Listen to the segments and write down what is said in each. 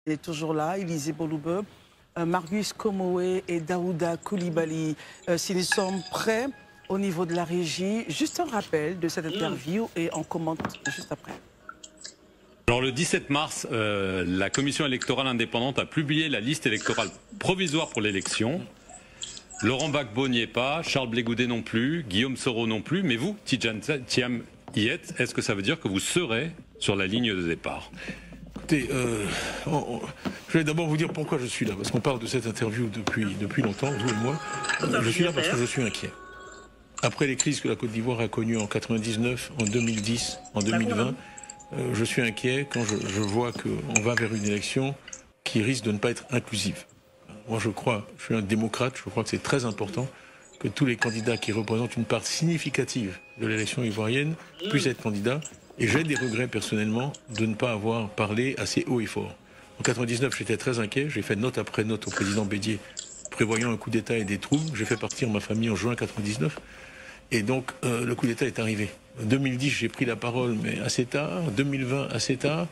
est toujours là, Élisée Boloube, Marius Komoé et Daouda Koulibaly. Si nous sommes prêts au niveau de la régie, juste un rappel de cette interview et on commente juste après. Alors le 17 mars, la commission électorale indépendante a publié la liste électorale provisoire pour l'élection. Laurent Gbagbo n'y est pas, Charles Blé Goudet non plus, Guillaume Soro non plus, mais vous, Tidjane Thiam, y êtes. Est-ce que ça veut dire que vous serez sur la ligne de départ? Écoutez, je vais d'abord vous dire pourquoi je suis là, parce qu'on parle de cette interview depuis longtemps, vous et moi. Je suis là parce que je suis inquiet. Après les crises que la Côte d'Ivoire a connues en 99, en 2010, en 2020, je suis inquiet quand je vois qu'on va vers une élection qui risque de ne pas être inclusive. Moi, je suis un démocrate, je crois que c'est très important que tous les candidats qui représentent une part significative de l'élection ivoirienne puissent être candidats. Et j'ai des regrets personnellement de ne pas avoir parlé assez haut et fort. En 99, j'étais très inquiet, j'ai fait note après note au président Bédier, prévoyant un coup d'État et des troubles. J'ai fait partir ma famille en juin 99. Et donc, le coup d'État est arrivé. En 2010, j'ai pris la parole, mais assez tard. En 2020, assez tard.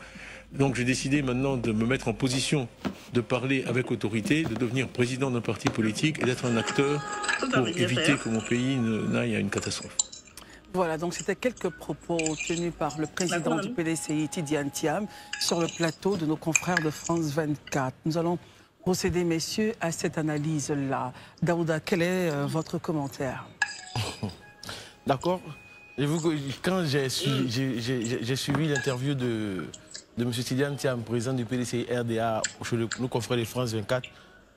Donc, j'ai décidé maintenant de me mettre en position de parler avec autorité, de devenir président d'un parti politique et d'être un acteur pour éviter que mon pays n'aille à une catastrophe. Voilà, donc c'était quelques propos tenus par le président du PDCI, Tidjane Thiam, sur le plateau de nos confrères de France 24. Nous allons procéder, messieurs, à cette analyse-là. Daouda, quel est votre commentaire? D'accord. Quand j'ai suivi l'interview de M. Tidjane Thiam, président du PDCI RDA, chez nos confrères de France 24,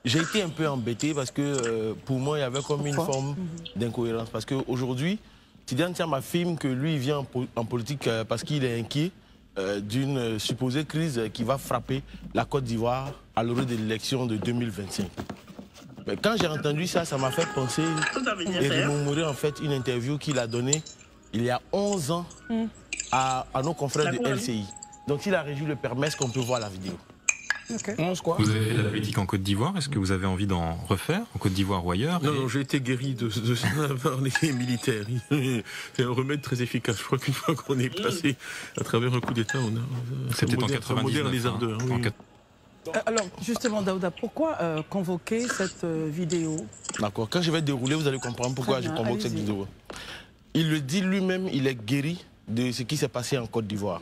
j'ai été un peu embêté parce que pour moi, il y avait comme une forme d'incohérence. Parce qu'aujourd'hui, Tidjane Thiam affirme que lui, il vient en politique parce qu'il est inquiet d'une supposée crise qui va frapper la Côte d'Ivoire à l'heure de l'élection de 2025. Mais quand j'ai entendu ça, ça m'a fait penser et remémorer en fait une interview qu'il a donnée il y a 11 ans à nos confrères de LCI. Donc si la régie le permet, est-ce qu'on peut voir la vidéo? Okay. Vous avez la politique en Côte d'Ivoire, est-ce que vous avez envie d'en refaire en Côte d'Ivoire ou ailleurs? Non, j'ai été guéri de ça par les militaires. C'est un remède très efficace. Je crois qu'une fois qu'on est passé à travers un coup d'État, on a... C'était en 99. Les ardeurs, oui. Alors, justement, Daouda, pourquoi convoquer cette vidéo? D'accord, quand je vais dérouler, vous allez comprendre pourquoi je convoque cette vidéo. Il le dit lui-même, il est guéri de ce qui s'est passé en Côte d'Ivoire.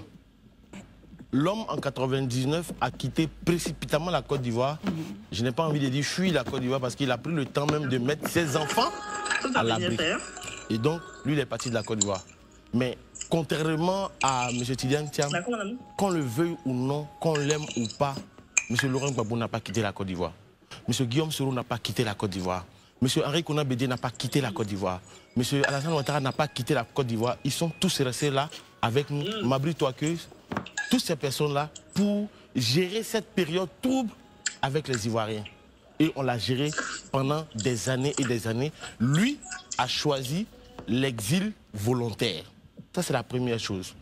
L'homme, en 99, a quitté précipitamment la Côte d'Ivoire. Je n'ai pas envie de dire fuir la Côte d'Ivoire parce qu'il a pris le temps même de mettre ses enfants à l'abri. Et donc, lui, il est parti de la Côte d'Ivoire. Mais contrairement à M. Tidjane Thiam, qu'on le veuille ou non, qu'on l'aime ou pas, M. Laurent Gbagbo n'a pas quitté la Côte d'Ivoire. M. Guillaume Soro n'a pas quitté la Côte d'Ivoire. M. Henri Konan Bédié n'a pas quitté la Côte d'Ivoire. M. Alassane Ouattara n'a pas quitté la Côte d'Ivoire. Ils sont tous restés là avec nous. Mabry Touakeuse, toutes ces personnes-là pour gérer cette période trouble avec les Ivoiriens. Et on l'a géré pendant des années et des années. Lui a choisi l'exil volontaire. Ça, c'est la première chose.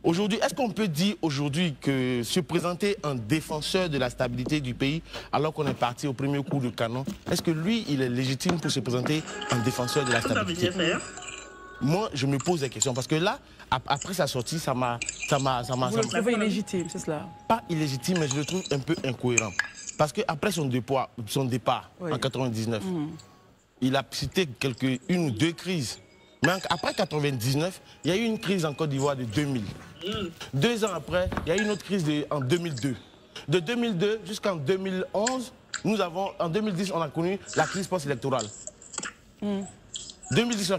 Aujourd'hui, est-ce qu'on peut dire aujourd'hui que se présenter un défenseur de la stabilité du pays alors qu'on est parti au premier coup de canon, est-ce que lui, il est légitime pour se présenter un défenseur de la stabilité? Moi, je me pose des questions parce que là, après sa sortie, ça m'a... Vous le trouvez illégitime, c'est cela? Pas illégitime, mais je le trouve un peu incohérent. Parce qu'après son départ en 99, il a cité une ou deux crises. Mais après 99, il y a eu une crise en Côte d'Ivoire de 2000. 2 ans après, il y a eu une autre crise en 2002. De 2002 jusqu'en 2011, en 2010, on a connu la crise post-électorale. 2010,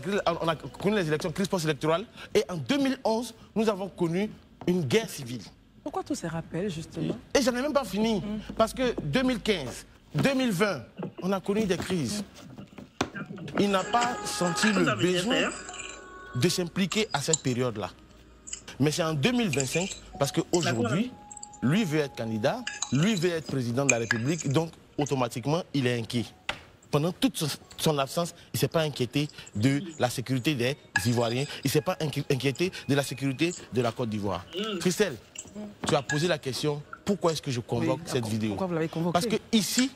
on a connu les élections, crise post-électorale. Et en 2011, nous avons connu une guerre civile. Pourquoi tous ces rappels, justement? Et j'en ai même pas fini. Parce que 2015, 2020, on a connu des crises. Il n'a pas senti le besoin de s'impliquer à cette période-là. Mais c'est en 2025, parce qu'aujourd'hui, lui veut être candidat, lui veut être président de la République, donc automatiquement, il est inquiet. Pendant toute son absence, il ne s'est pas inquiété de la sécurité des Ivoiriens, il ne s'est pas inquiété de la sécurité de la Côte d'Ivoire. Christelle, tu as posé la question, pourquoi est-ce que je convoque cette vidéo? Pourquoi vous l'avez convoquée? Parce que ici,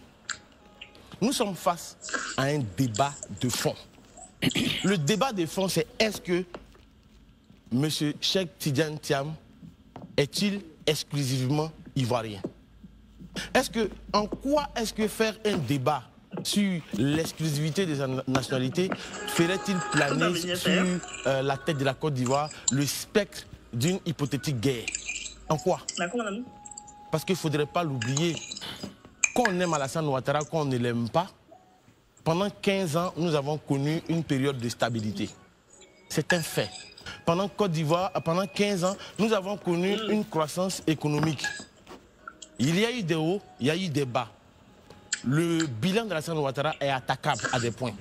nous sommes face à un débat de fond. Le débat de fond, c'est est-ce que M. Cheikh Tidjane Thiam est-il exclusivement ivoirien? En quoi est-ce que faire un débat sur l'exclusivité des nationalités ferait-il planer sur la tête de la Côte d'Ivoire le spectre d'une hypothétique guerre? En quoi? Parce qu'il ne faudrait pas l'oublier. Quand on aime Alassane Ouattara, quand on ne l'aime pas, pendant 15 ans, nous avons connu une période de stabilité. C'est un fait. Pendant 15 ans, nous avons connu une croissance économique. Il y a eu des hauts, il y a eu des bas. Le bilan d'Alassane Ouattara est attaquable à des points.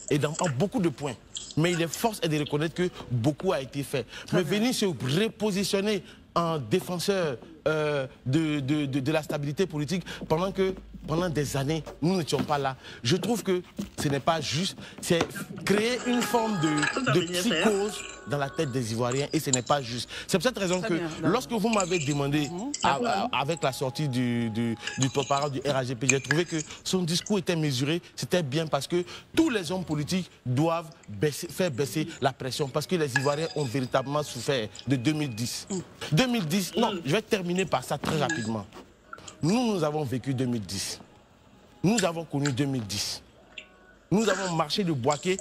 Et en beaucoup de points. Mais il est force de reconnaître que beaucoup a été fait. Mais venir se repositionner en défenseur de la stabilité politique pendant des années, nous n'étions pas là. Je trouve que ce n'est pas juste. C'est créer une forme de psychose dans la tête des Ivoiriens et ce n'est pas juste. C'est pour cette raison que lorsque vous m'avez demandé, avec la sortie du porte-parole du RAGP, j'ai trouvé que son discours était mesuré. C'était bien parce que tous les hommes politiques doivent faire baisser la pression parce que les Ivoiriens ont véritablement souffert de 2010. 2010, non, je vais terminer par ça très rapidement. Nous avons vécu 2010. Nous avons connu 2010. Nous avons marché de Boaké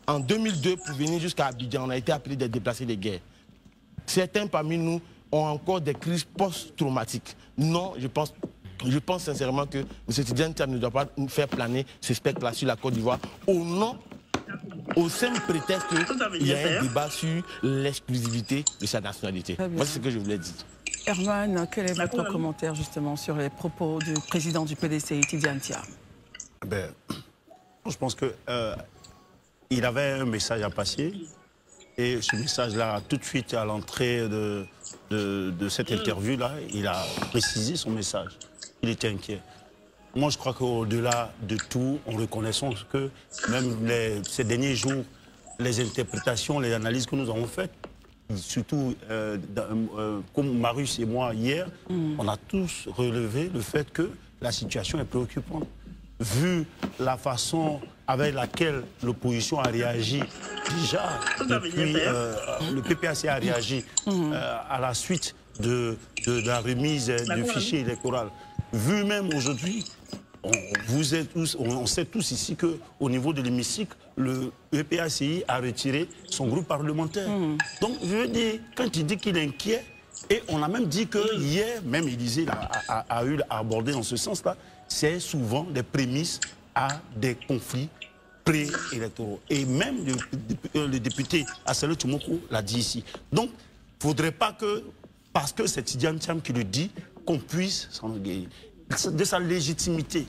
en 2002 pour venir jusqu'à Abidjan. On a été appelés des déplacés de guerre. Certains parmi nous ont encore des crises post-traumatiques. Non, je pense sincèrement que M. Tidiane Thiam ne doit pas faire planer ce spectre-là sur la Côte d'Ivoire au simple prétexte qu'il y a un débat sur l'exclusivité de sa nationalité. Moi, c'est ce que je voulais dire. Herman, quel est votre commentaire justement sur les propos du président du PDCI, Tidiane Thiam? Je pense qu'il avait un message à passer et ce message-là, tout de suite à l'entrée de cette interview-là, il a précisé son message. Il était inquiet. Moi, je crois qu'au-delà de tout, en reconnaissant que même ces derniers jours, les interprétations, les analyses que nous avons faites, surtout comme Marius et moi hier, on a tous relevé le fait que la situation est préoccupante. Vu la façon avec laquelle l'opposition a réagi déjà depuis, le PPAC a réagi à la suite de la remise du fichier électoral. Vu même aujourd'hui, on sait tous ici qu'au niveau de l'hémicycle, le EPACI a retiré son groupe parlementaire. Donc, je veux dire, quand il dit qu'il est inquiet, et on a même dit que hier, même Élysée a abordé dans ce sens-là, c'est souvent des prémices à des conflits pré-électoraux. Et même le député Assalé Toumoko l'a dit ici. Donc, il ne faudrait pas que, parce que c'est Tidiane Thiam qui le dit, qu'on puisse s'enorgueillir de sa légitimité.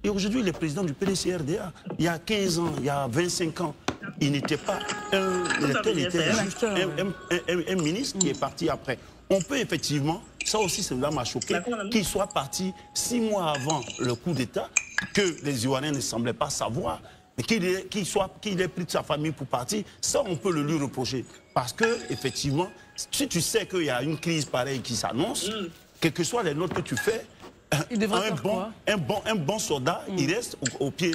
Et aujourd'hui, le président du PDC-RDA, il y a 15 ans, il y a 25 ans, il n'était pas un électeur, il était juste un ministre qui est parti après. On peut effectivement, ça aussi cela m'a choqué, qu'il soit parti 6 mois avant le coup d'État, que les Ivoiriens ne semblaient pas savoir, mais qu'il ait pris de sa famille pour partir, ça on peut le lui reprocher. Parce que, effectivement, si tu sais qu'il y a une crise pareille qui s'annonce, quelles que soient les notes que tu fais, un bon soldat, il reste au pied.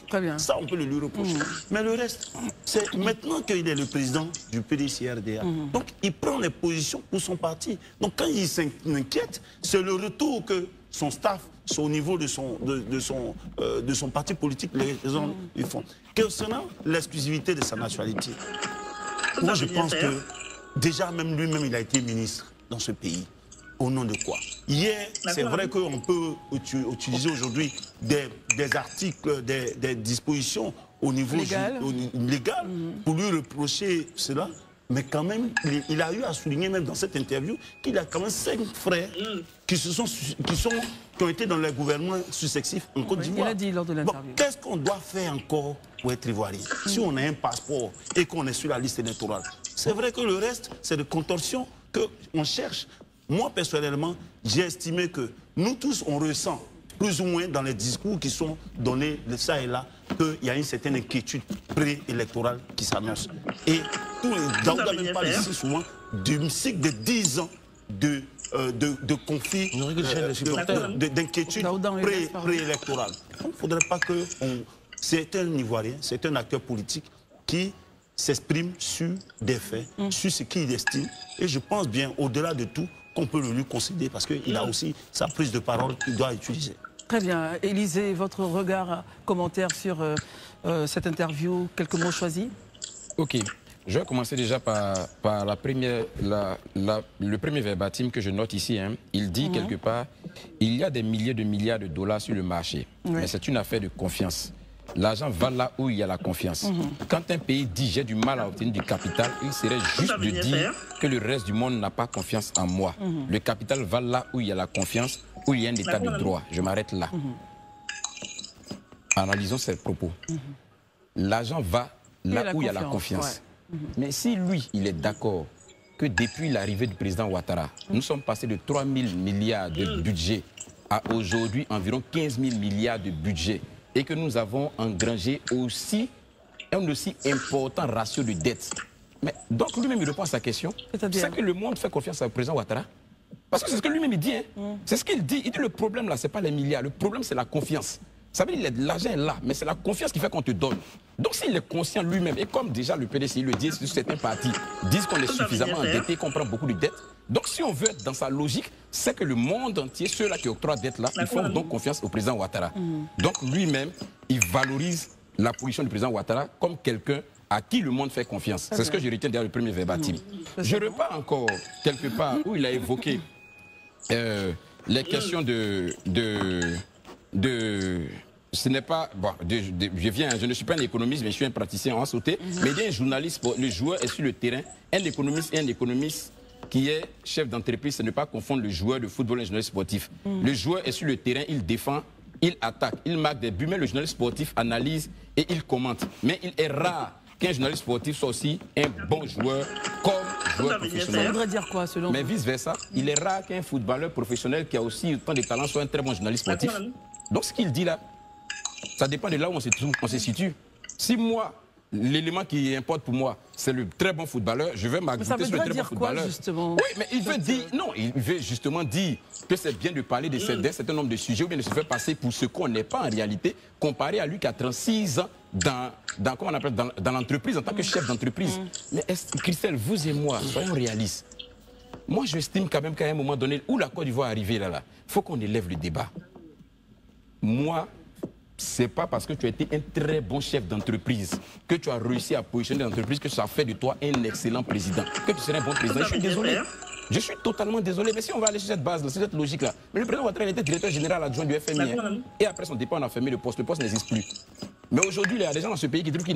Très bien. Ça, on peut le lui reprocher. Mais le reste, c'est maintenant qu'il est le président du PDC-RDA. Donc, il prend les positions pour son parti. Donc, quand il s'inquiète, c'est le retour que son staff, au niveau de son parti politique, les gens ils font. Concernant l'exclusivité de sa nationalité, moi, je pense que déjà, même lui-même, il a été ministre dans ce pays. Au nom de quoi? Hier, c'est vrai qu'on peut utiliser aujourd'hui des articles, des dispositions au niveau légal pour lui reprocher cela. Mais quand même, il a eu à souligner même dans cette interview qu'il y a quand même 5 frères qui ont été dans les gouvernements successifs en Côte d'Ivoire. Il a dit lors de l'interview. Qu'est-ce qu'on doit faire encore pour être ivoirien? Si on a un passeport et qu'on est sur la liste électorale, c'est vrai que le reste, c'est de contorsion qu'on cherche. Moi, personnellement, j'ai estimé que nous tous, on ressent plus ou moins dans les discours qui sont donnés de ça et là, qu'il y a une certaine inquiétude pré-électorale qui s'annonce. Et Daouda même parle ici souvent d'un cycle de 10 ans de conflits, d'inquiétude pré-électorale. Il ne faudrait pas que... C'est un Ivoirien, c'est un acteur politique qui s'exprime sur des faits, sur ce qu'il estime. Et je pense bien, au-delà de tout, qu'on peut le lui concéder parce qu'il a aussi sa prise de parole qu'il doit utiliser. Très bien. Élisée, votre regard, commentaire sur cette interview, quelques mots choisis? Ok. Je vais commencer déjà par le premier verbatim que je note ici. Hein. Il dit quelque part, il y a des milliers de milliards de dollars sur le marché, mais c'est une affaire de confiance. L'argent va là où il y a la confiance. Quand un pays dit j'ai du mal à obtenir du capital, il serait juste de dire que le reste du monde n'a pas confiance en moi. Le capital va là où il y a la confiance, où il y a un état de droit. Je m'arrête là. Analysons ces propos. L'argent va là où il y a la confiance. Mais si lui, il est d'accord que depuis l'arrivée du président Ouattara, nous sommes passés de 3 000 milliards de budget à aujourd'hui environ 15 000 milliards de budget et que nous avons engrangé aussi un aussi important ratio de dette. Mais donc lui-même, il répond à sa question. C'est que le monde fait confiance au président Ouattara. Parce que c'est ce que lui-même il dit. Hein. C'est ce qu'il dit. Il dit le problème là, ce n'est pas les milliards. Le problème, c'est la confiance. Ça veut dire que l'argent est là, mais c'est la confiance qui fait qu'on te donne. Donc s'il est conscient lui-même, et comme déjà le PDCI le dit, certains partis disent qu'on est suffisamment endetté, qu'on prend beaucoup de dettes. Donc si on veut être dans sa logique, c'est que le monde entier, ceux-là qui octroient dette là, ils font donc confiance au président Ouattara. Donc lui-même, il valorise la position du président Ouattara comme quelqu'un à qui le monde fait confiance. C'est ce que je retiens derrière le premier verbatim. Je repars encore quelque part où il a évoqué les questions ce n'est pas... Bon, je ne suis pas un économiste, mais je suis un praticien en sauté. Mais il y a un journaliste, le joueur est sur le terrain. Un économiste qui est chef d'entreprise, ce n'est pas confondre le joueur de football et le journaliste sportif. Le joueur est sur le terrain, il défend, il attaque, il marque des buts. Mais le journaliste sportif analyse et il commente. Mais il est rare qu'un journaliste sportif soit aussi un bon joueur comme joueur professionnel. Ça voudrait dire quoi selon vous? Mais vice-versa, il est rare qu'un footballeur professionnel qui a aussi autant de talent soit un très bon journaliste sportif. Donc ce qu'il dit là, ça dépend de là où on se situe. Si moi, l'élément qui importe pour moi, c'est le très bon footballeur, je vais m'ajouter sur le très bon footballeur. Justement, oui, mais il veut dire, non, il veut justement dire que c'est bien de parler d'un certain nombre de sujets ou bien de se faire passer pour ce qu'on n'est pas en réalité, comparé à lui qui a 36 ans dans l'entreprise, en tant que chef d'entreprise. Mais Christelle, vous et moi, soyons réalistes. Moi, j'estime quand même qu'à un moment donné, où la Côte d'Ivoire est arrivée là, il faut qu'on élève le débat. Moi, c'est pas parce que tu as été un très bon chef d'entreprise, que tu as réussi à positionner l'entreprise, que ça fait de toi un excellent président, que tu serais un bon président. Je suis désolé. Je suis totalement désolé. Mais si on va aller sur cette base, sur cette logique-là. Mais le président Ouattara était directeur général adjoint du FMI. Et après son départ, on a fermé le poste. Le poste n'existe plus. Mais aujourd'hui, il y a des gens dans ce pays qui trouvent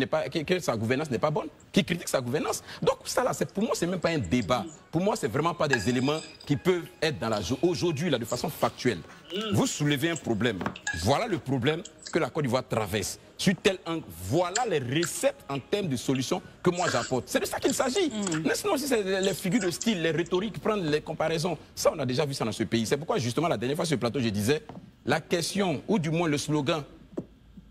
que sa gouvernance n'est pas bonne, qui critiquent sa gouvernance. Donc ça, là, pour moi, ce n'est même pas un débat. Pour moi, ce n'est vraiment pas des éléments qui peuvent être dans la joue. Aujourd'hui, là, de façon factuelle, vous soulevez un problème. Voilà le problème que la Côte d'Ivoire traverse. Sur tel angle, voilà les recettes en termes de solutions que moi j'apporte. C'est de ça qu'il s'agit. Mais sinon aussi, c'est les figures de style, les rhétoriques, prendre les comparaisons. Ça, on a déjà vu ça dans ce pays. C'est pourquoi, justement, la dernière fois sur le plateau, je disais, la question, ou du moins le slogan,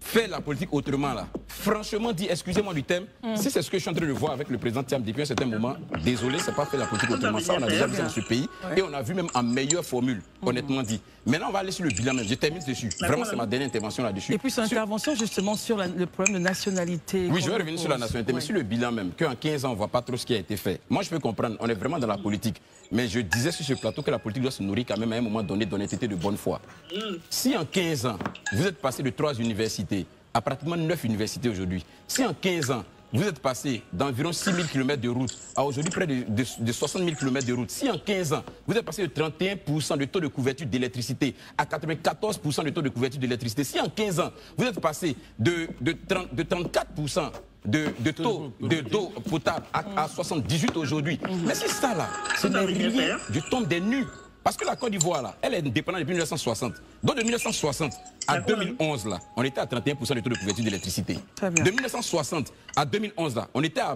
faire la politique autrement, là. Franchement dit, excusez-moi du thème, si c'est ce que je suis en train de voir avec le président Thiam depuis un certain moment, désolé, c'est pas faire la politique autrement. Ça, on a déjà vu ça dans ce pays et on a vu même en meilleure formule, honnêtement dit. Maintenant, on va aller sur le bilan même. Je termine dessus. Vraiment, c'est ma dernière intervention là-dessus. Et puis, son intervention justement sur le problème de nationalité. Oui, je vais revenir sur la nationalité, mais sur le bilan même, qu'en 15 ans, on ne voit pas trop ce qui a été fait. Moi, je peux comprendre, on est vraiment dans la politique. Mais je disais sur ce plateau que la politique doit se nourrir quand même à un moment donné d'honnêteté, de bonne foi. Si en 15 ans, vous êtes passé de 3 universités à pratiquement 9 universités aujourd'hui, si en 15 ans, vous êtes passé d'environ 6 000 km de route à aujourd'hui près de 60 000 km de route. Si en 15 ans, vous êtes passé de 31% de taux de couverture d'électricité à 94% de taux de couverture d'électricité. Si en 15 ans, vous êtes passé de 34% de taux d'eau potable à 78 aujourd'hui. Mais c'est ça là, ce n'est rien du tombe des nues. Parce que la Côte d'Ivoire, là, elle est indépendante depuis 1960. Donc de 1960 à 2011, là, on était à 31% de taux de couverture d'électricité. De 1960 à 2011, là, on était à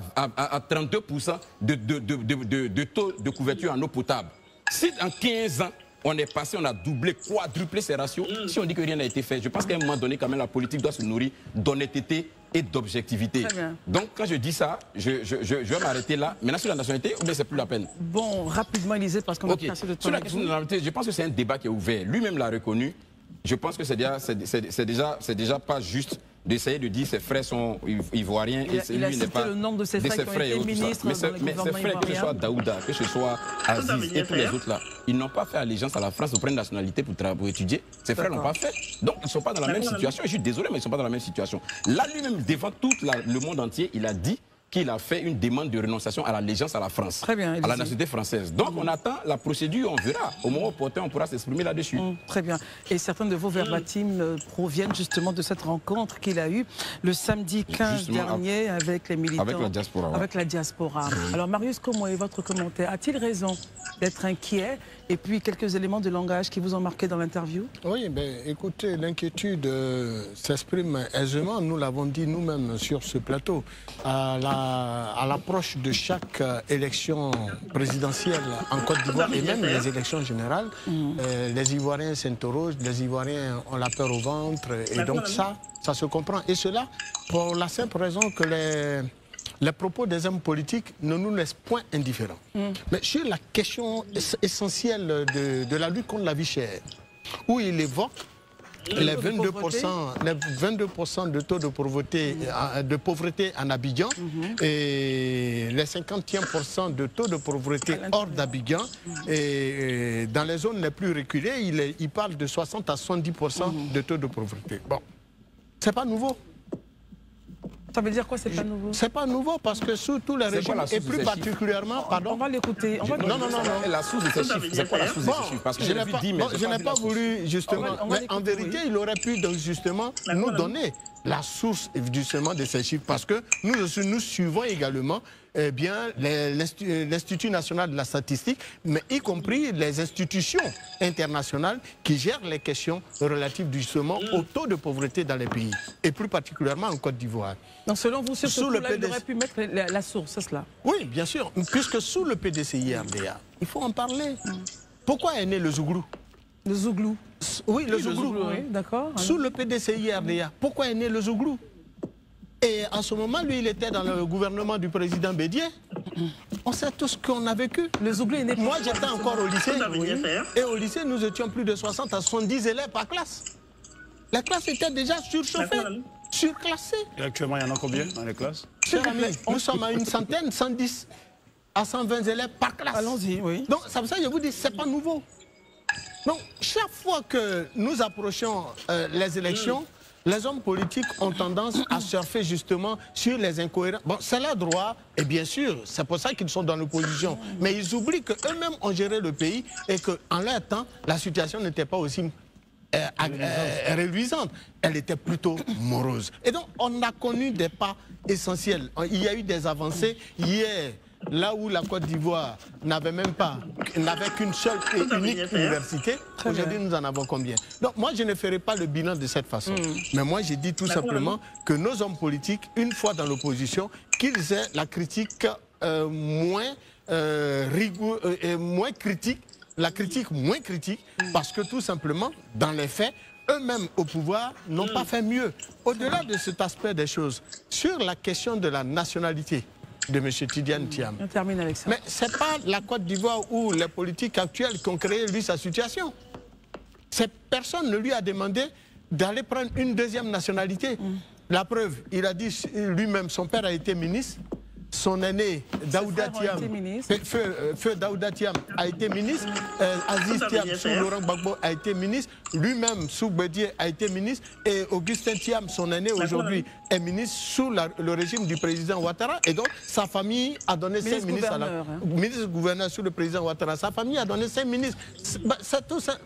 32% de taux de couverture en eau potable. Si en 15 ans, on est passé, on a doublé, quadruplé ces ratios, si on dit que rien n'a été fait, je pense qu'à un moment donné, quand même, la politique doit se nourrir d'honnêteté et d'objectivité. Donc, quand je dis ça, je vais m'arrêter là. Maintenant, sur la nationalité, ou bien c'est plus la peine? Bon, rapidement, Élisée, parce qu'on va passer le temps. Sur la question de la nationalité, je pense que c'est un débat qui est ouvert. Lui-même l'a reconnu. Je pense que c'est déjà pas juste d'essayer de dire ses frères sont ivoiriens et il a lui cité n'est pas le nom de ses frères qui ont été ministres mais ses frères, que ce soit Daouda, que ce soit Aziz et tous les autres là, ils n'ont pas fait allégeance à la France pour prendre nationalité pour étudier. Ses frères l'ont pas fait. Donc ils ne sont pas dans la même situation. Je suis désolé, mais ils ne sont pas dans la même situation. Là lui-même, devant tout le monde entier, il a dit qu'il a fait une demande de renonciation à l'allégeance à la France, très bien, à la nationalité française. Donc on attend la procédure, on verra. Au moment opportun, on pourra s'exprimer là-dessus. Très bien. Et certains de vos verbatims proviennent justement de cette rencontre qu'il a eue le samedi 15 dernier avec les militants. Avec la diaspora. Avec la diaspora. Alors Marius, comment est votre commentaire? A-t-il raison d'être inquiet? Et puis quelques éléments de langage qui vous ont marqué dans l'interview? Oui, ben, écoutez, l'inquiétude s'exprime aisément. Nous l'avons dit nous-mêmes sur ce plateau. À l'approche de chaque élection présidentielle en Côte d'Ivoire et même les élections générales, les Ivoiriens s'interrogent, les Ivoiriens ont la peur au ventre. Et donc ça se comprend. Et cela pour la simple raison que les propos des hommes politiques ne nous laissent point indifférents. Mais sur la question essentielle de la lutte contre la vie chère, où il évoque les 22% de taux de pauvreté en Abidjan et les 50e% de taux de pauvreté hors d'Abidjan. Et dans les zones les plus reculées, il parle de 60 à 70% de taux de pauvreté. Bon, c'est pas nouveau. Ça veut dire quoi, c'est pas nouveau? C'est pas nouveau parce que sous tous les régimes, et plus particulièrement... Pardon. On va l'écouter. Non. La source de ces chiffres, c'est quoi la source de ces chiffres? Parce que je n'ai pas voulu, justement... Mais en vérité, il aurait pu, donc, justement, nous donner la source, justement, de ces chiffres. Parce que nous suivons également l'Institut national de la statistique, mais y compris les institutions internationales qui gèrent les questions relatives justement au taux de pauvreté dans les pays, et plus particulièrement en Côte d'Ivoire. Donc selon vous, sur ce coup-là, il aurait pu mettre la source, c'est cela? Oui, bien sûr, puisque sous le PDCI-RDA, il faut en parler. Pourquoi est né le Zouglou? Le Zouglou? Oui, le Zouglou. Oui, d'accord. Sous le PDCI-RDA, pourquoi est né le Zouglou? Et en ce moment, lui, il était dans le gouvernement du président Bédier. On sait tout ce qu'on a vécu. Le Zouglou est né. Moi, j'étais encore au lycée. Et au lycée, nous étions plus de 60 à 70 élèves par classe. La classe était déjà surchauffée, surclassée. Et actuellement, il y en a combien dans les classes? Nous sommes à une centaine, 110 à 120 élèves par classe. Allons-y, oui. Donc, c'est pour ça que je vous dis, ce n'est pas nouveau. Donc, chaque fois que nous approchons les élections, les hommes politiques ont tendance à surfer justement sur les incohérences. Bon, c'est leur droit, et bien sûr, c'est pour ça qu'ils sont dans l'opposition. Mais ils oublient qu'eux-mêmes ont géré le pays et qu'en leur temps, la situation n'était pas aussi réluisante. Elle était plutôt morose. Et donc, on a connu des pas essentiels. Il y a eu des avancées. Hier, là où la Côte d'Ivoire n'avait qu'une seule et unique université, aujourd'hui nous en avons combien? Donc moi je ne ferai pas le bilan de cette façon. Mais moi j'ai dit tout simplement que nos hommes politiques, une fois dans l'opposition, qu'ils aient la critique moins critique, la critique moins critique, parce que tout simplement, dans les faits, eux-mêmes au pouvoir n'ont pas fait mieux. Au-delà de cet aspect des choses, sur la question de la nationalité de M. Tidiane Thiam. On termine avec ça. Mais ce n'est pas la Côte d'Ivoire ou les politiques actuelles qui ont créé lui sa situation. Cette personne ne lui a demandé d'aller prendre une deuxième nationalité. La preuve, il a dit lui-même, son père a été ministre. Son aîné, Daouda Thiam, Feu Daouda Thiam a été ministre, Aziz Thiam sous Laurent Gbagbo a été ministre, lui-même sous Bédier a été ministre, et Augustin Thiam, son aîné aujourd'hui, est ministre sous le régime du président Ouattara, et donc sa famille a donné 5 ministres à la... Ministre gouverneur sous le président Ouattara, sa famille a donné 5 ministres.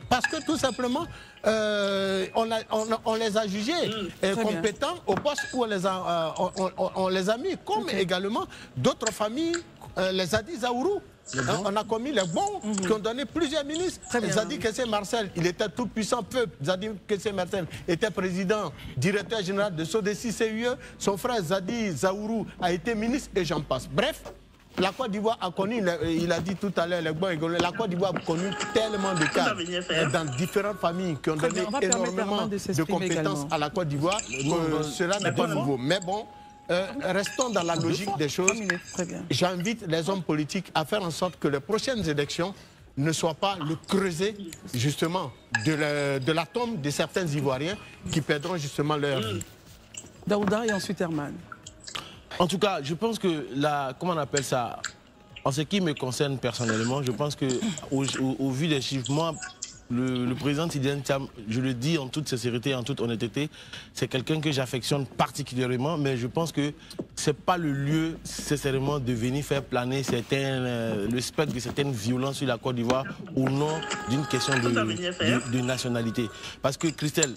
Parce que tout simplement, on les a jugés compétents au poste où on les a mis, comme également d'autres familles, les Zadi Zaourou. On a commis les bons qui ont donné plusieurs ministres. Zadi Kessé Marcel, il était tout puissant peuple. Zadi Kessé Marcel était président, directeur général de SODECI CUE. Son frère Zadi Zaourou a été ministre et j'en passe. Bref, la Côte d'Ivoire a connu, il a dit tout à l'heure, la Côte d'Ivoire a connu tellement de cas dans différentes familles qui ont donné énormément de compétences à la Côte d'Ivoire que cela n'est pas nouveau. Mais bon, restons dans la logique des choses. J'invite les hommes politiques à faire en sorte que les prochaines élections ne soient pas le creuset justement de la tombe de certains Ivoiriens qui perdront justement leur vie. Daouda et ensuite Herman. En tout cas, je pense que comment on appelle ça, en ce qui me concerne personnellement, je pense que au vu des chiffres, moi, le président Tidiane Thiam, je le dis en toute sincérité, en toute honnêteté, c'est quelqu'un que j'affectionne particulièrement, mais je pense que c'est pas le lieu, sincèrement, de venir faire planer le spectre de certaines violences sur la Côte d'Ivoire au nom d'une question de nationalité. Parce que, Christelle,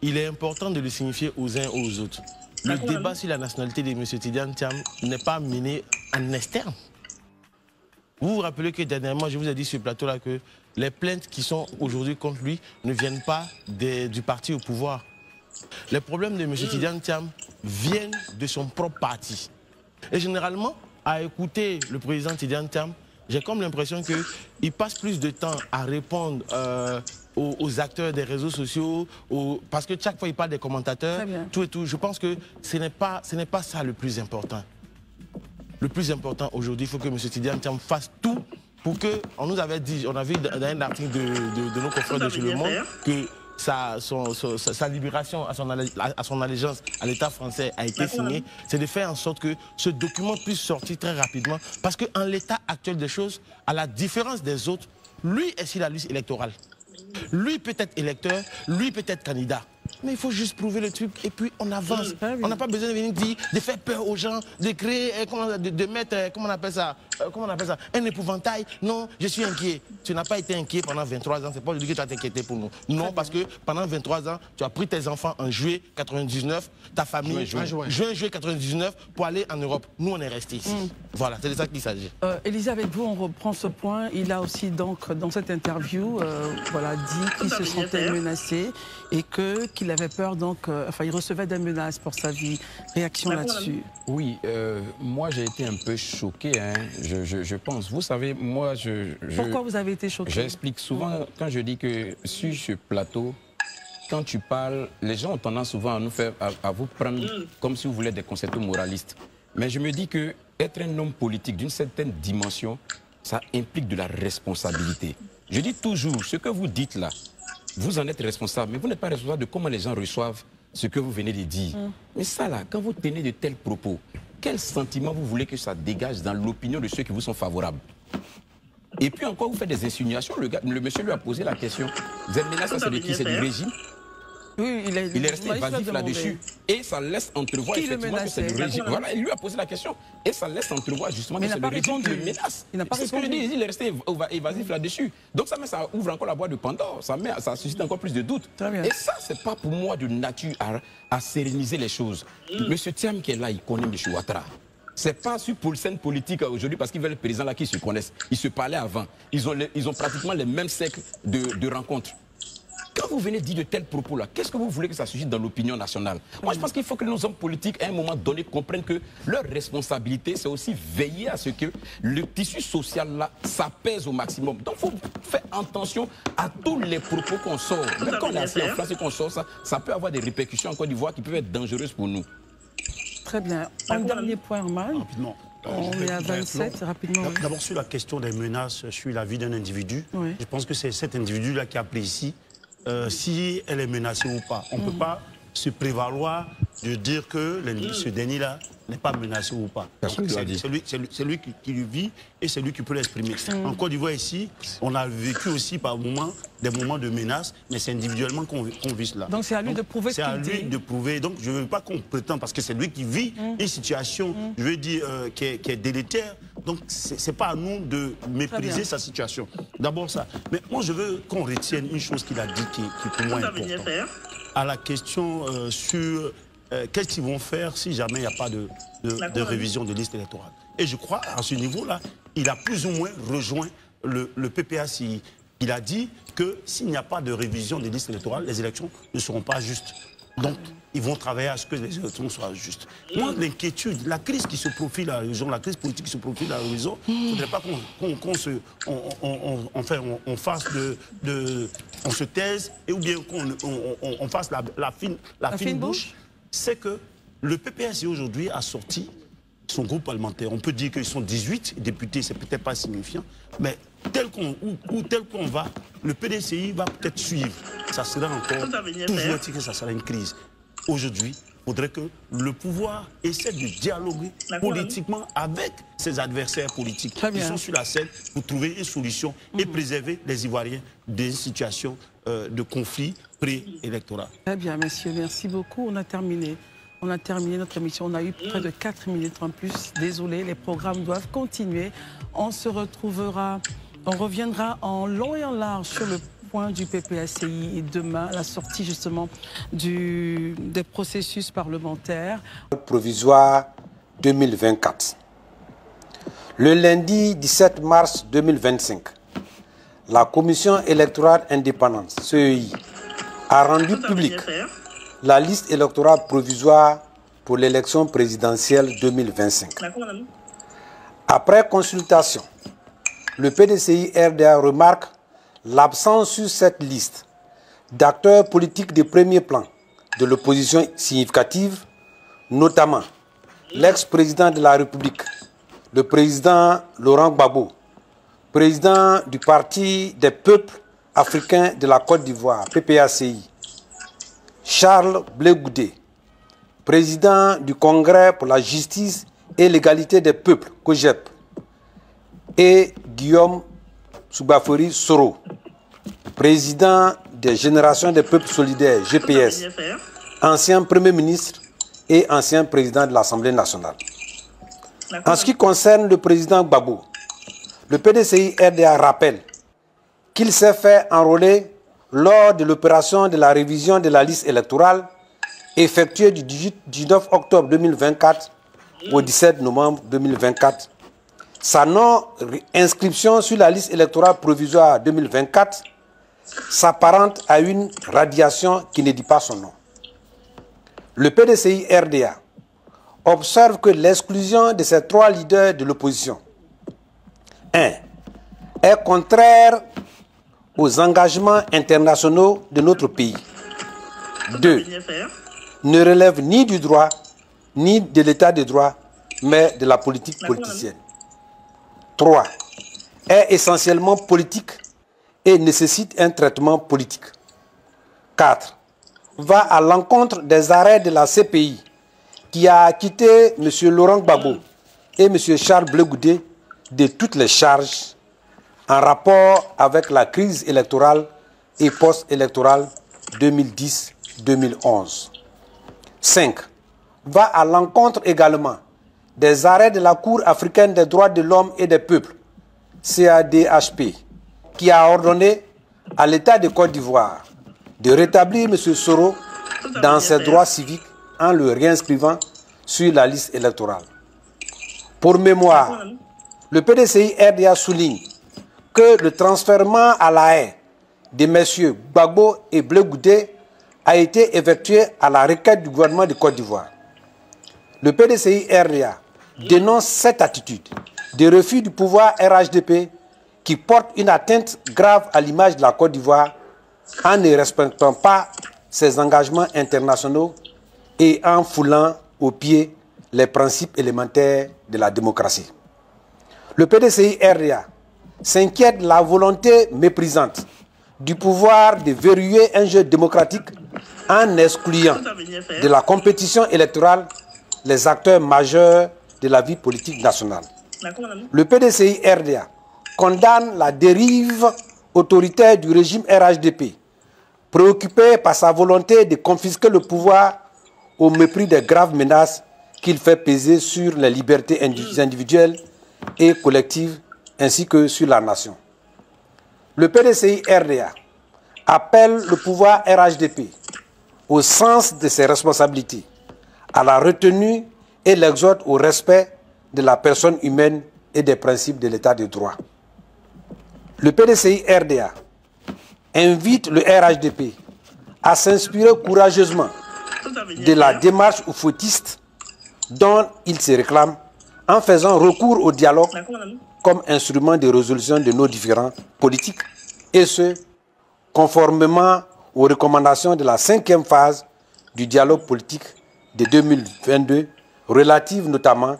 il est important de le signifier aux uns et aux autres. Le débat sur la nationalité de M. Tidiane Thiam n'est pas mené en externe. Vous vous rappelez que dernièrement, je vous ai dit sur le plateau-là que les plaintes qui sont aujourd'hui contre lui ne viennent pas du parti au pouvoir. Les problèmes de M. Tidiane Thiam viennent de son propre parti. Et généralement, à écouter le président Tidiane Thiam, j'ai comme l'impression qu'il passe plus de temps à répondre aux acteurs des réseaux sociaux, parce que chaque fois il parle des commentateurs, tout et tout. Je pense que ce n'est pas ça le plus important. Le plus important aujourd'hui, il faut que M. Tidiane Thiam fasse tout pour que, on nous avait dit, on a vu dans un article de nos confrères de Le Monde que sa libération à son allégeance à l'État français a été signée. C'est de faire en sorte que ce document puisse sortir très rapidement, parce qu'en l'état actuel des choses, à la différence des autres, lui est sur la liste électorale. Lui peut être électeur, lui peut être candidat. Mais il faut juste prouver le truc et puis on avance. On n'a pas besoin de venir dire, de faire peur aux gens, de créer, de mettre, comment on appelle ça, un épouvantail. Non, je suis inquiet. Tu n'as pas été inquiet pendant 23 ans, c'est pas aujourd'hui que tu as t'inquiété pour nous. Non, parce que pendant 23 ans, tu as pris tes enfants en juillet 99, ta famille, juin 99, pour aller en Europe. Nous, on est restés ici. Voilà, c'est de ça qu'il s'agit. Élisa, avec vous, on reprend ce point. Il a aussi, donc, dans cette interview, dit qu'il se sentait menacé et qu'il avait peur, donc, il recevait des menaces pour sa vie. Réaction là-dessus? Oui, moi j'ai été un peu choqué, hein, je pense. Vous savez, moi Pourquoi vous avez été choqué? J'explique souvent quand je dis que sur ce plateau, quand tu parles, les gens ont tendance souvent à vous prendre comme si vous voulez des concepts moralistes. Mais je me dis que être un homme politique d'une certaine dimension, ça implique de la responsabilité. Je dis toujours, ce que vous dites là, vous en êtes responsable, mais vous n'êtes pas responsable de comment les gens reçoivent ce que vous venez de dire. Mais ça là, quand vous tenez de tels propos, quel sentiment vous voulez que ça dégage dans l'opinion de ceux qui vous sont favorables? Et puis encore, vous faites des insinuations. Le monsieur lui a posé la question. Vous êtes menacé, c'est de qui? C'est du régime? Oui, il est resté évasif là-dessus. Et ça laisse entrevoir effectivement que c'est le régime. Voilà, il lui a posé la question. Et ça laisse entrevoir justement que c'est le régime qui le menace. C'est ce que je dis, il est resté évasif là-dessus. Donc ça ouvre encore la boîte de Pandore. Ça suscite encore plus de doutes. Et ça, c'est pas pour moi de nature à séréniser les choses. Monsieur Thiam qui est là, il connaît M. Ouattara. C'est pas sur pour scène politique aujourd'hui parce qu'ils veulent le président là qui se connaissent. Ils se parlaient avant. Ils ont pratiquement les mêmes cercles de rencontres. Quand vous venez dire de tels propos-là, qu'est-ce que vous voulez que ça suscite dans l'opinion nationale? Moi, je pense qu'il faut que nos hommes politiques, à un moment donné, comprennent que leur responsabilité, c'est aussi veiller à ce que le tissu social-là s'apaise au maximum. Donc, il faut faire attention à tous les propos qu'on sort. Même quand on est assis en France et qu'on sort ça peut avoir des répercussions en Côte d'Ivoire qui peuvent être dangereuses pour nous. Très bien. Un dernier point, Herman. Rapidement. On est à 27, rapidement. D'abord, sur la question des menaces sur la vie d'un individu, je pense que c'est cet individu-là qui a appelé ici. Si elle est menacée ou pas. On ne peut pas se prévaloir de dire que ce dernier-là n'est pas menacé ou pas. C'est lui qui le vit et c'est lui qui peut l'exprimer. En Côte d'Ivoire ici, on a vécu aussi par moments des moments de menace, mais c'est individuellement qu'on vit cela. Donc c'est à lui de prouver ce qu'il dit. C'est à lui de prouver. Donc je ne veux pas qu'on prétende, parce que c'est lui qui vit une situation, je veux dire, qui est délétère. Donc ce n'est pas à nous de mépriser sa situation. D'abord ça. Mais moi je veux qu'on retienne une chose qu'il a dit qui pour moi est importante. À la question sur qu'est-ce qu'ils vont faire si jamais il n'y a pas de révision de liste électorale. Et je crois, à ce niveau-là, il a plus ou moins rejoint le PPACI. Il a dit que s'il n'y a pas de révision des listes électorales, les élections ne seront pas justes. Donc, ils vont travailler à ce que les élections soient justes. Moi, l'inquiétude, la crise qui se profile à la région, la crise politique qui se profile à la région, il ne faudrait pas qu'on se taise, ou bien qu'on fasse la fine bouche. C'est que le PPACI aujourd'hui a sorti son groupe parlementaire. On peut dire qu'ils sont 18 députés, c'est peut-être pas signifiant, mais tel qu'on va, le PDCI va peut-être suivre. Ça sera encore toujours que ça sera une crise. Aujourd'hui, il faudrait que le pouvoir essaie de dialoguer politiquement avec ses adversaires politiques qui sont sur la scène pour trouver une solution et préserver les Ivoiriens des situations de conflit pré-électoral. Très bien, messieurs, merci beaucoup. On a terminé. On a terminé notre émission. On a eu près de 4 minutes en plus. Désolé, les programmes doivent continuer. On se retrouvera, on reviendra en long et en large sur le point du PPACI demain, la sortie justement des processus parlementaires. Provisoire 2024. Le lundi 17 mars 2025, la Commission électorale indépendante, CEI, a rendu publique la liste électorale provisoire pour l'élection présidentielle 2025. Après consultation, le PDCI-RDA remarque l'absence sur cette liste d'acteurs politiques de premier plan de l'opposition significative, notamment l'ex-président de la République, le président Laurent Gbagbo, président du Parti des peuples africains de la Côte d'Ivoire, PPACI, Charles Blé Goudé, président du Congrès pour la justice et l'égalité des peuples, COJEP, et Guillaume Soubafori Soro, président des Générations des peuples solidaires, GPS, ancien Premier ministre et ancien président de l'Assemblée nationale. En ce qui concerne le président Gbagbo, le PDCI-RDA rappelle qu'il s'est fait enrôler lors de l'opération de la révision de la liste électorale effectuée du 19 octobre 2024 au 17 novembre 2024. Sa non-inscription sur la liste électorale provisoire 2024 s'apparente à une radiation qui ne dit pas son nom. Le PDCI-RDA observe que l'exclusion de ces trois leaders de l'opposition 1. Est contraire aux engagements internationaux de notre pays. 2. Ne relève ni du droit, ni de l'état de droit, mais de la politique politicienne. 3. Est essentiellement politique et nécessite un traitement politique. 4. Va à l'encontre des arrêts de la CPI qui a acquitté M. Laurent Gbagbo et M. Charles Blé Goudé de toutes les charges en rapport avec la crise électorale et post-électorale 2010-2011. 5. Va à l'encontre également des arrêts de la Cour africaine des droits de l'homme et des peuples, CADHP, qui a ordonné à l'État de Côte d'Ivoire de rétablir M. Soro dans ses droits civiques en le réinscrivant sur la liste électorale. Pour mémoire, le PDCI-RDA souligne que le transfèrement à la haie de M. Gbagbo et Blé Goudé a été effectué à la requête du gouvernement de Côte d'Ivoire. Le PDCI-RDA dénonce cette attitude de refus du pouvoir RHDP qui porte une atteinte grave à l'image de la Côte d'Ivoire en ne respectant pas ses engagements internationaux et en foulant aux pieds les principes élémentaires de la démocratie. Le PDCI-RDA s'inquiète de la volonté méprisante du pouvoir de verrouiller un jeu démocratique en excluant de la compétition électorale les acteurs majeurs de la vie politique nationale. Le PDCI-RDA condamne la dérive autoritaire du régime RHDP, préoccupé par sa volonté de confisquer le pouvoir au mépris des graves menaces qu'il fait peser sur les libertés individuelles et collectives ainsi que sur la nation. Le PDCI-RDA appelle le pouvoir RHDP au sens de ses responsabilités, à la retenue et l'exhorte au respect de la personne humaine et des principes de l'état de droit. Le PDCI-RDA invite le RHDP à s'inspirer courageusement de la démarche oufotiste dont il se réclame en faisant recours au dialogue comme instrument de résolution de nos différends politiques, et ce, conformément aux recommandations de la 5e phase du dialogue politique de 2022, relative notamment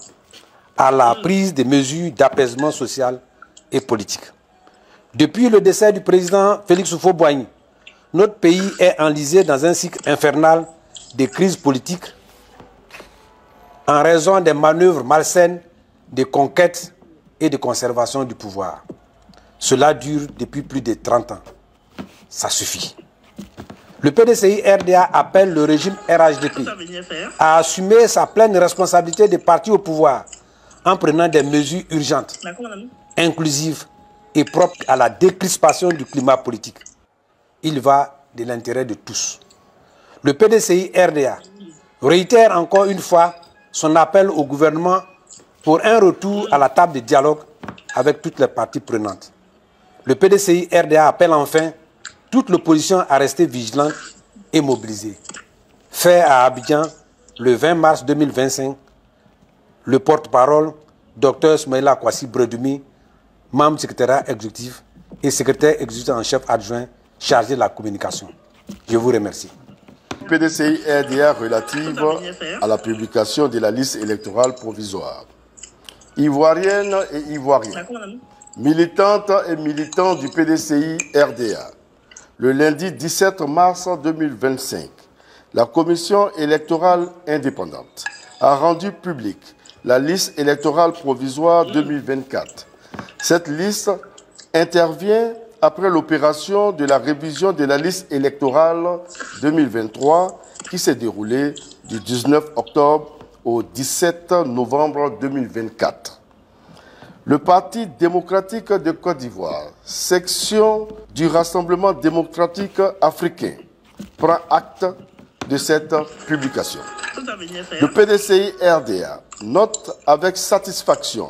à la prise de mesures d'apaisement social et politique. Depuis le décès du président Félix Houphouët-Boigny, notre pays est enlisé dans un cycle infernal des crises politiques en raison des manœuvres malsaines de conquête et de conservation du pouvoir. Cela dure depuis plus de 30 ans. Ça suffit. Le PDCI-RDA appelle le régime RHDP à assumer sa pleine responsabilité de parti au pouvoir en prenant des mesures urgentes, inclusives et propres à la décrispation du climat politique. Il va de l'intérêt de tous. Le PDCI-RDA réitère encore une fois son appel au gouvernement pour un retour à la table de dialogue avec toutes les parties prenantes. Le PDCI-RDA appelle enfin toute l'opposition à rester vigilante et mobilisée. Fait à Abidjan le 20 mars 2025, le porte-parole, Dr Smaïla Kwasi Bredumi, membre du secrétaire exécutif et secrétaire exécutif en chef adjoint chargé de la communication. Je vous remercie. PDCI-RDA relative à la publication de la liste électorale provisoire. Ivoiriennes et Ivoiriens, militantes et militants du PDCI-RDA, le lundi 17 mars 2025, la Commission électorale indépendante a rendu publique la liste électorale provisoire 2024. Cette liste intervient après l'opération de la révision de la liste électorale 2023 qui s'est déroulée du 19 octobre au 17 novembre 2024. Le Parti démocratique de Côte d'Ivoire, section du Rassemblement démocratique africain, prend acte de cette publication. Le PDCI-RDA note avec satisfaction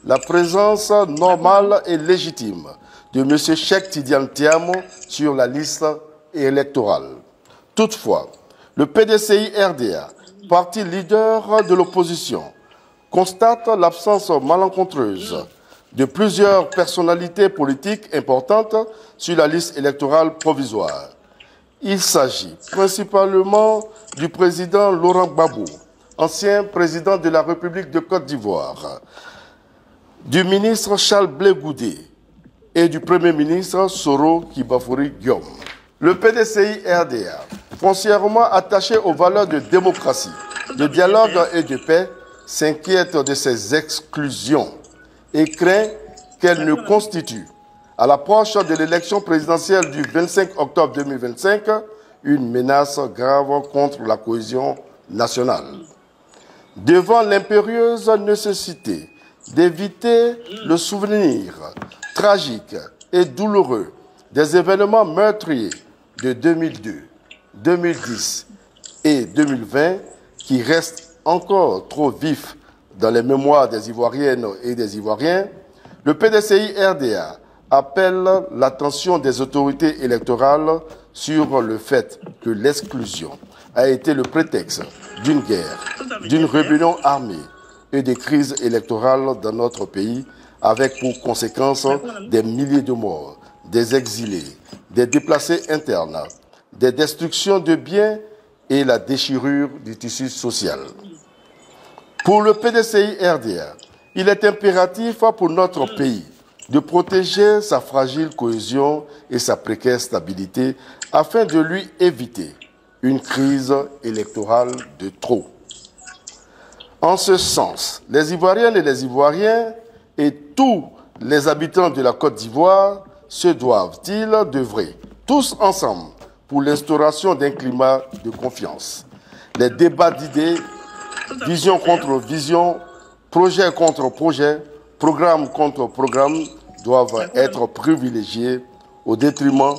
la présence normale et légitime de M. Cheikh Tidiane Thiam sur la liste électorale. Toutefois, le PDCI-RDA, parti leader de l'opposition, constate l'absence malencontreuse de plusieurs personnalités politiques importantes sur la liste électorale provisoire. Il s'agit principalement du président Laurent Gbagbo, ancien président de la République de Côte d'Ivoire, du ministre Charles Blé Goudé et du Premier ministre Soro Kibafori Guillaume. Le PDCI-RDA, foncièrement attaché aux valeurs de démocratie, de dialogue et de paix, s'inquiète de ces exclusions et craint qu'elles ne constituent, à l'approche de l'élection présidentielle du 25 octobre 2025, une menace grave contre la cohésion nationale. Devant l'impérieuse nécessité d'éviter le souvenir tragique et douloureux des événements meurtriers de 2002, 2010 et 2020 qui restent encore trop vifs dans les mémoires des Ivoiriennes et des Ivoiriens, le PDCI-RDA appelle l'attention des autorités électorales sur le fait que l'exclusion a été le prétexte d'une guerre, d'une rébellion armée et des crises électorales dans notre pays, avec pour conséquence des milliers de morts, des exilés, des déplacés internes, des destructions de biens et la déchirure du tissu social. Pour le PDCI-RDA, il est impératif pour notre pays de protéger sa fragile cohésion et sa précaire stabilité afin de lui éviter une crise électorale de trop. En ce sens, les Ivoiriennes et les Ivoiriens et tous les habitants de la Côte d'Ivoire se doivent-ils d'œuvrer tous ensemble pour l'instauration d'un climat de confiance. Les débats d'idées, vision contre vision, projet contre projet, programme contre programme doivent être privilégiés au détriment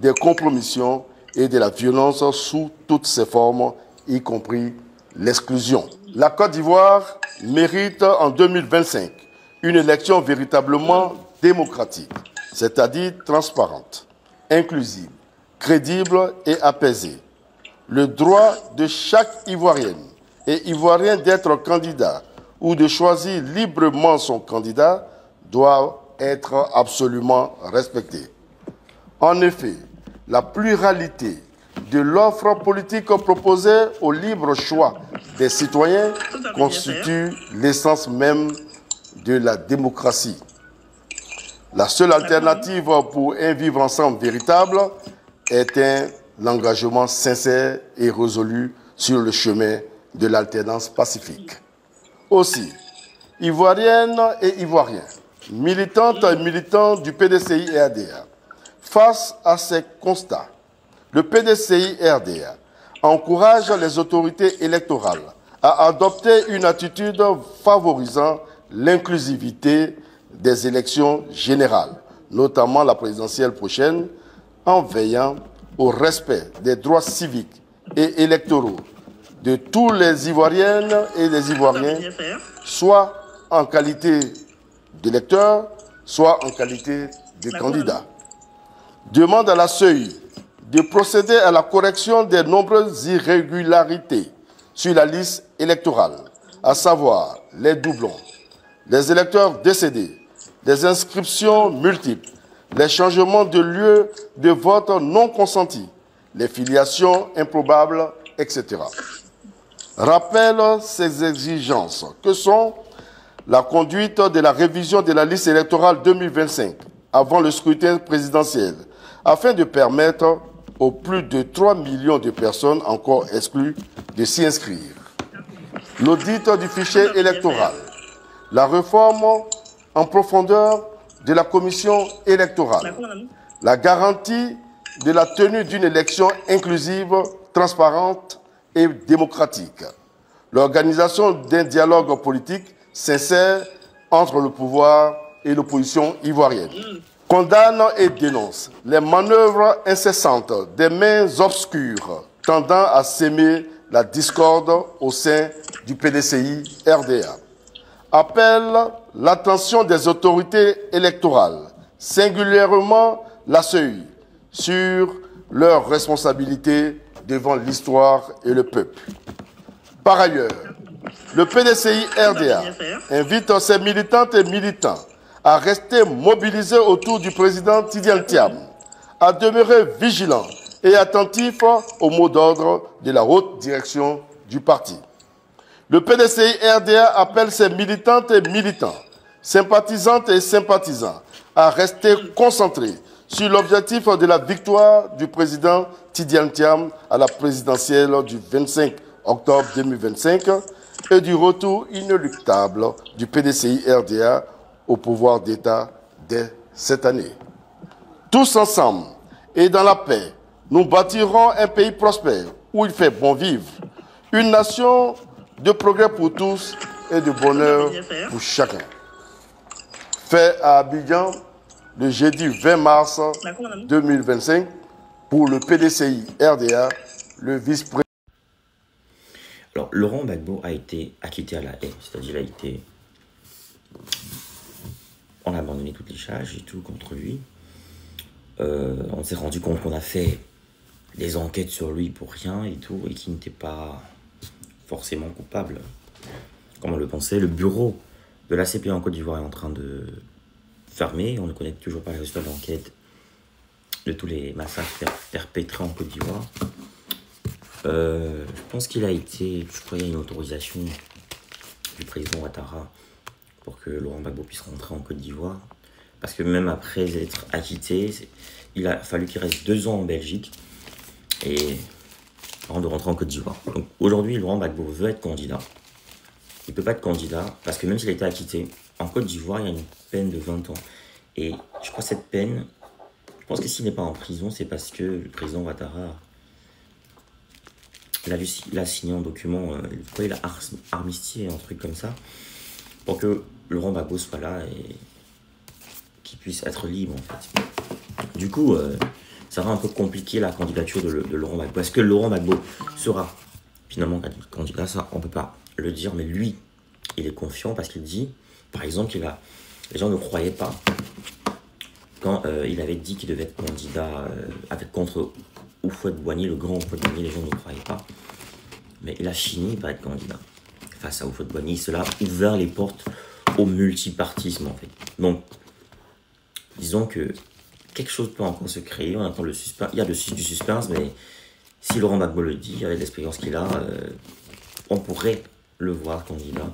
des compromissions et de la violence sous toutes ses formes, y compris l'exclusion. La Côte d'Ivoire mérite en 2025 une élection véritablement démocratique, c'est-à-dire transparente, inclusive, crédible et apaisée. Le droit de chaque Ivoirienne et Ivoirien d'être candidat ou de choisir librement son candidat doit être absolument respecté. En effet, la pluralité de l'offre politique proposée au libre choix des citoyens constitue l'essence même de la démocratie. La seule alternative pour un vivre ensemble véritable est l'engagement sincère et résolu sur le chemin de l'alternance pacifique. Aussi, Ivoiriennes et Ivoiriens, militantes et militants du PDCI-RDA, face à ces constats, le PDCI-RDA encourage les autorités électorales à adopter une attitude favorisant l'inclusivité des élections générales, notamment la présidentielle prochaine, en veillant au respect des droits civiques et électoraux de tous les Ivoiriennes et les Ivoiriens, soit en qualité d'électeurs, soit en qualité de candidats. Demande à la CEI de procéder à la correction des nombreuses irrégularités sur la liste électorale, à savoir les doublons, les électeurs décédés, les inscriptions multiples, les changements de lieu de vote non consentis, les filiations improbables, etc. Rappelle ces exigences que sont la conduite de la révision de la liste électorale 2025 avant le scrutin présidentiel, afin de permettre aux plus de 3 millions de personnes encore exclues de s'y inscrire. L'audit du fichier électoral, la réforme en profondeur de la commission électorale, la garantie de la tenue d'une élection inclusive, transparente et démocratique, l'organisation d'un dialogue politique sincère entre le pouvoir et l'opposition ivoirienne. Condamne et dénonce les manœuvres incessantes des mains obscures tendant à s'aimer la discorde au sein du PDCI-RDA. Appelle l'attention des autorités électorales, singulièrement la CEI, sur leurs responsabilités devant l'histoire et le peuple. Par ailleurs, le PDCI-RDA invite ses militantes et militants à rester mobilisés autour du président Tidiane Thiam, à demeurer vigilants et attentifs aux mots d'ordre de la haute direction du parti. Le PDCI-RDA appelle ses militantes et militants, sympathisantes et sympathisants, à rester concentrés sur l'objectif de la victoire du président Tidiane Thiam à la présidentielle du 25 octobre 2025 et du retour inéluctable du PDCI-RDA au pouvoir d'État dès cette année. Tous ensemble et dans la paix, nous bâtirons un pays prospère où il fait bon vivre, une nation de progrès pour tous et de bonheur pour chacun. Fait à Abidjan le jeudi 20 mars 2025 pour le PDCI-RDA, le vice-président. Alors, Laurent Gbagbo a été acquitté à la haie, c'est-à-dire on a abandonné toutes les charges et tout contre lui. On s'est rendu compte qu'on a fait des enquêtes sur lui pour rien et tout, et qu'il n'était pas forcément coupable, comme on le pensait. Le bureau de la CPI en Côte d'Ivoire est en train de fermer. On ne connaît toujours pas les résultats de l'enquête de tous les massacres perpétrés en Côte d'Ivoire. Je pense qu'il a été, je crois qu'il y a une autorisation du président Ouattara pour que Laurent Gbagbo puisse rentrer en Côte d'Ivoire. Parce que même après être acquitté, il a fallu qu'il reste 2 ans en Belgique et avant de rentrer en Côte d'Ivoire. Donc aujourd'hui, Laurent Gbagbo veut être candidat. Il ne peut pas être candidat parce que même s'il a été acquitté, en Côte d'Ivoire, il y a une peine de 20 ans. Et je crois que cette peine, je pense que s'il n'est pas en prison, c'est parce que le président Ouattara, il a signé un document, il a armistié, un truc comme ça, pour que Laurent Gbagbo soit là et qu'il puisse être libre, en fait. Du coup, ça va un peu compliquer la candidature de Laurent Gbagbo. Est-ce que Laurent Gbagbo sera finalement candidat? Ça, on ne peut pas le dire, mais lui, il est confiant parce qu'il dit, par exemple, les gens ne croyaient pas quand il avait dit qu'il devait être candidat contre Houphouët-Boigny, le grand Houphouët-Boigny, les gens ne croyaient pas. Mais il a fini par être candidat face à Houphouët-Boigny. Cela a ouvert les portes au multipartisme, en fait. Donc, disons que quelque chose peut encore se créer. On attend le suspense. Il y a du suspense, mais si Laurent Gbagbo le dit, avec l'expérience qu'il a, on pourrait le voir candidat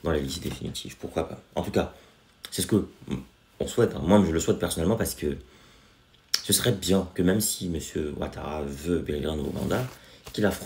dans la liste définitive. Pourquoi pas? En tout cas, c'est ce que on souhaite. Hein. Moi, je le souhaite personnellement parce que ce serait bien que même si M. Ouattara veut briguer un nouveau mandat, qu'il affronte